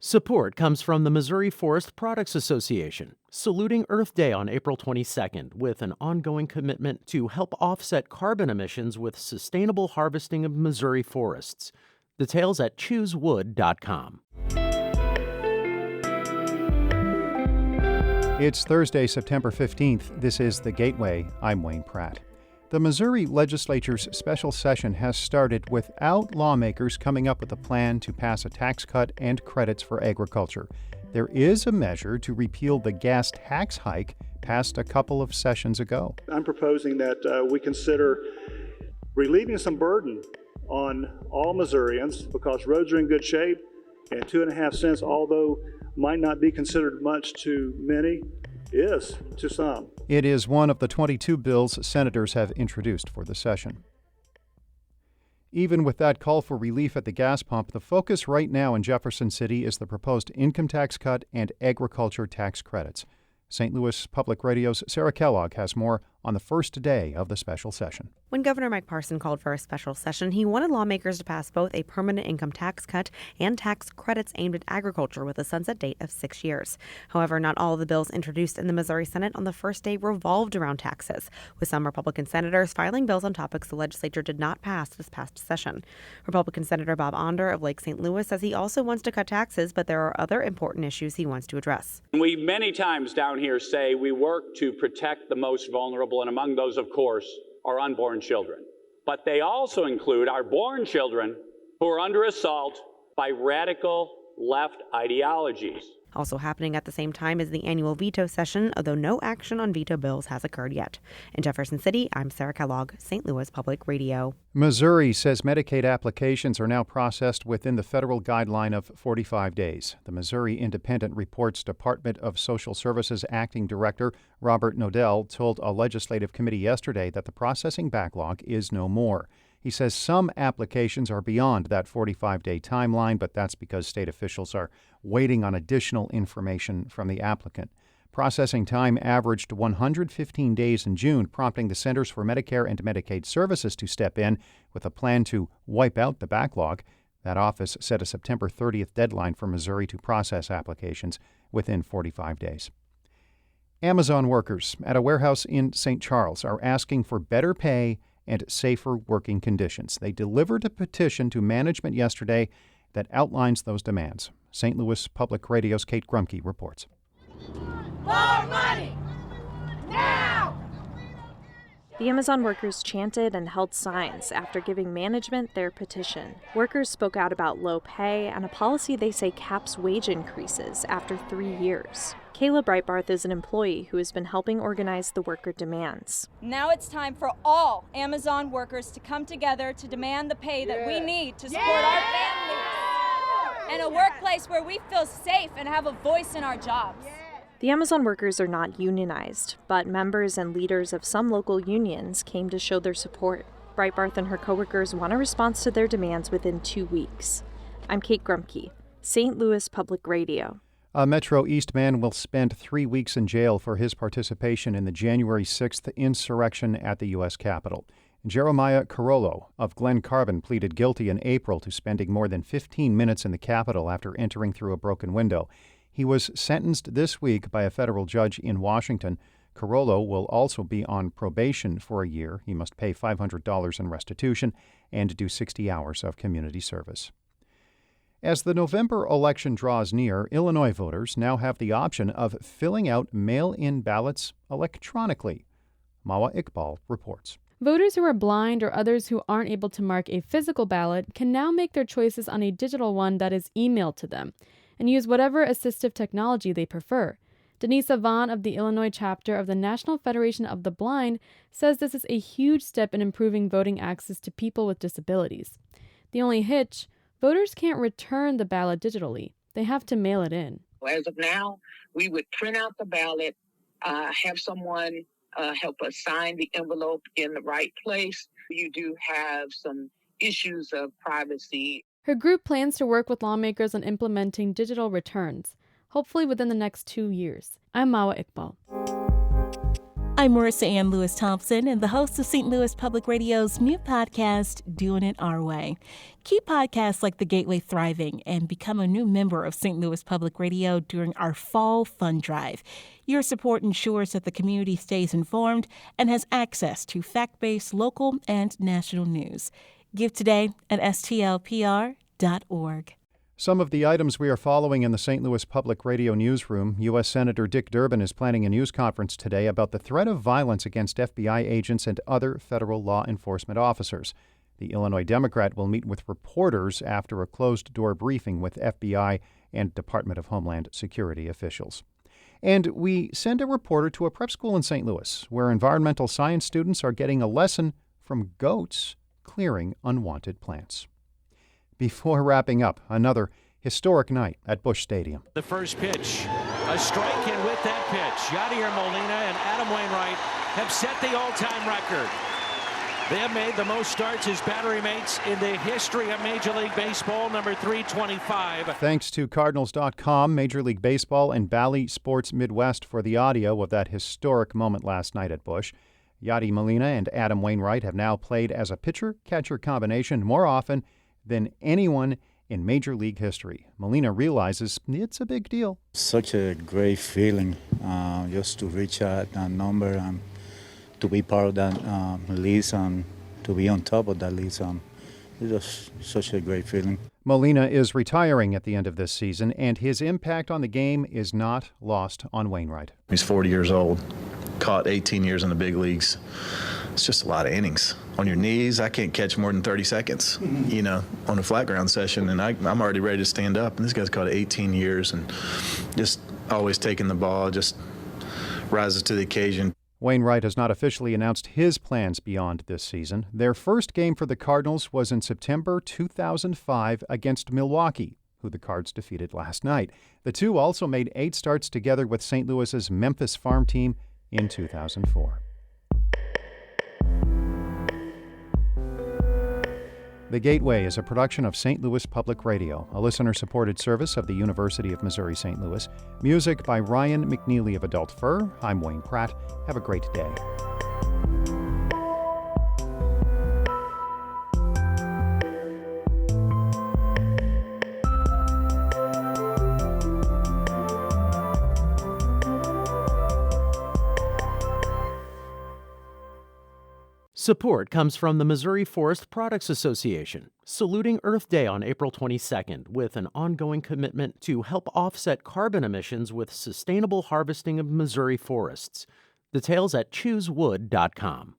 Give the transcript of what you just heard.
Support comes from the Missouri Forest Products Association, saluting Earth Day on April 22nd with an ongoing commitment to help offset carbon emissions with sustainable harvesting of Missouri forests. Details at choosewood.com. It's Thursday, September 15th. This is The Gateway. I'm Wayne Pratt. The Missouri Legislature's special session has started without lawmakers coming up with a plan to pass a tax cut and credits for agriculture. There is a measure to repeal the gas tax hike passed a couple of sessions ago. I'm proposing that we consider relieving some burden on all Missourians because roads are in good shape, and 2.5 cents, although might not be considered much to many, is to some. It is one of the 22 bills senators have introduced for the session. Even with that call for relief at the gas pump, the focus right now in Jefferson City is the proposed income tax cut and agriculture tax credits. St. Louis Public Radio's Sarah Kellogg has more on the first day of the special session. When Governor Mike Parson called for a special session, he wanted lawmakers to pass both a permanent income tax cut and tax credits aimed at agriculture with a sunset date of 6 years. However, not all of the bills introduced in the Missouri Senate on the first day revolved around taxes, with some Republican senators filing bills on topics the legislature did not pass this past session. Republican Senator Bob Onder of Lake St. Louis says he also wants to cut taxes, but there are other important issues he wants to address. We many times down here say we work to protect the most vulnerable, and among those, of course, are unborn children. But they also include our born children who are under assault by radical left ideologies. Also happening at the same time is the annual veto session, although no action on veto bills has occurred yet. In Jefferson City, I'm Sarah Kellogg, St. Louis Public Radio. Missouri says Medicaid applications are now processed within the federal guideline of 45 days. The Missouri Independent Report's Department of Social Services Acting Director Robert Nodell told a legislative committee yesterday that the processing backlog is no more. He says some applications are beyond that 45-day timeline, but that's because state officials are waiting on additional information from the applicant. Processing time averaged 115 days in June, prompting the Centers for Medicare and Medicaid Services to step in with a plan to wipe out the backlog. That office set a September 30th deadline for Missouri to process applications within 45 days. Amazon workers at a warehouse in St. Charles are asking for better pay and safer working conditions. They delivered a petition to management yesterday that outlines those demands. St. Louis Public Radio's Kate Grumke reports. More money! Now! The Amazon workers chanted and held signs after giving management their petition. Workers spoke out about low pay and a policy they say caps wage increases after 3 years. Kayla Breitbarth is an employee who has been helping organize the worker demands. Now it's time for all Amazon workers to come together to demand the pay that we need to support our families and a workplace where we feel safe and have a voice in our jobs. The Amazon workers are not unionized, but members and leaders of some local unions came to show their support. Breitbarth and her coworkers want a response to their demands within 2 weeks. I'm Kate Grumke, St. Louis Public Radio. A Metro East man will spend 3 weeks in jail for his participation in the January 6th insurrection at the U.S. Capitol. Jeremiah Carollo of Glen Carbon pleaded guilty in April to spending more than 15 minutes in the Capitol after entering through a broken window. He was sentenced this week by a federal judge in Washington. Carollo will also be on probation for a year. He must pay $500 in restitution and do 60 hours of community service. As the November election draws near, Illinois voters now have the option of filling out mail-in ballots electronically. Mawa Iqbal reports. Voters who are blind or others who aren't able to mark a physical ballot can now make their choices on a digital one that is emailed to them and use whatever assistive technology they prefer. Denise Vaughn of the Illinois chapter of the National Federation of the Blind says this is a huge step in improving voting access to people with disabilities. The only hitch, voters can't return the ballot digitally. They have to mail it in. As of now, we would print out the ballot, have someone help us sign the envelope in the right place. You do have some issues of privacy. Her group plans to work with lawmakers on implementing digital returns, hopefully within the next 2 years. I'm Mawa Iqbal. I'm Marissa Ann Lewis-Thompson and the host of St. Louis Public Radio's new podcast, Doing It Our Way. Keep podcasts like The Gateway thriving and become a new member of St. Louis Public Radio during our Fall Fund Drive. Your support ensures that the community stays informed and has access to fact-based local and national news. Give today at stlpr.org. Some of the items we are following in the St. Louis Public Radio newsroom. U.S. Senator Dick Durbin is planning a news conference today about the threat of violence against FBI agents and other federal law enforcement officers. The Illinois Democrat will meet with reporters after a closed-door briefing with FBI and Department of Homeland Security officials. And we send a reporter to a prep school in St. Louis where environmental science students are getting a lesson from goats clearing unwanted plants. Before wrapping up, another historic night at Busch Stadium. The first pitch, a strike, and with that pitch, Yadier Molina and Adam Wainwright have set the all-time record. They have made the most starts as battery mates in the history of Major League Baseball, number 325. Thanks to Cardinals.com, Major League Baseball, and Bally Sports Midwest for the audio of that historic moment last night at Busch. Yadier Molina and Adam Wainwright have now played as a pitcher-catcher combination more often than anyone in Major League history. Molina realizes it's a big deal. Such a great feeling just to reach that number and to be part of that list and to be on top of that list. It's just such a great feeling. Molina is retiring at the end of this season, and his impact on the game is not lost on Wainwright. He's 40 years old, caught 18 years in the big leagues. It's just a lot of innings. On your knees, I can't catch more than 30 seconds, on a flat ground session, and I'm already ready to stand up. And this guy's caught 18 years and just always taking the ball, just rises to the occasion. Wainwright has not officially announced his plans beyond this season. Their first game for the Cardinals was in September 2005 against Milwaukee, who the Cards defeated last night. The two also made 8 starts together with St. Louis's Memphis farm team in 2004. The Gateway is a production of St. Louis Public Radio, a listener-supported service of the University of Missouri-St. Louis. Music by Ryan McNeely of Adult Fur. I'm Wayne Pratt. Have a great day. Support comes from the Missouri Forest Products Association, saluting Earth Day on April 22nd with an ongoing commitment to help offset carbon emissions with sustainable harvesting of Missouri forests. Details at choosewood.com.